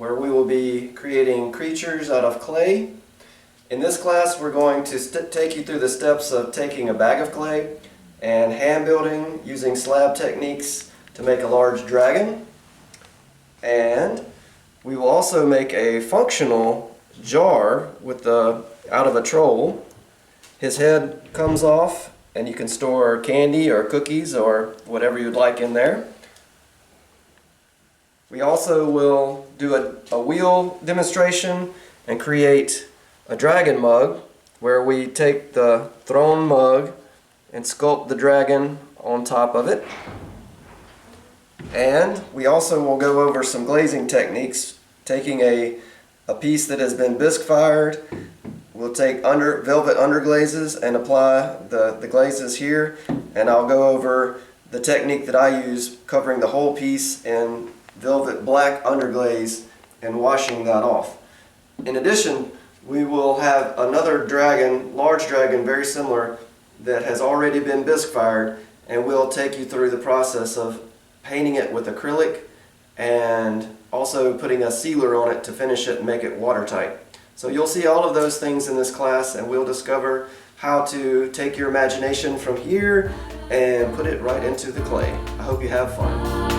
where we will be creating creatures out of clay. In this class we're going to take you through the steps of taking a bag of clay and hand building using slab techniques to make a large dragon. And we will also make a functional jar with out of a troll. His head comes off and you can store candy or cookies or whatever you'd like in there. We also will do a wheel demonstration and create a dragon mug where we take the throne mug and sculpt the dragon on top of it. And we also will go over some glazing techniques, taking a piece that has been bisque fired. We'll take velvet underglazes and apply the glazes here, and I'll go over the technique that I use covering the whole piece in velvet black underglaze and washing that off. In addition, we will have another dragon, large dragon, very similar, that has already been bisque fired, and we'll take you through the process of painting it with acrylic and also putting a sealer on it to finish it and make it watertight. So you'll see all of those things in this class, and we'll discover how to take your imagination from here and put it right into the clay. I hope you have fun.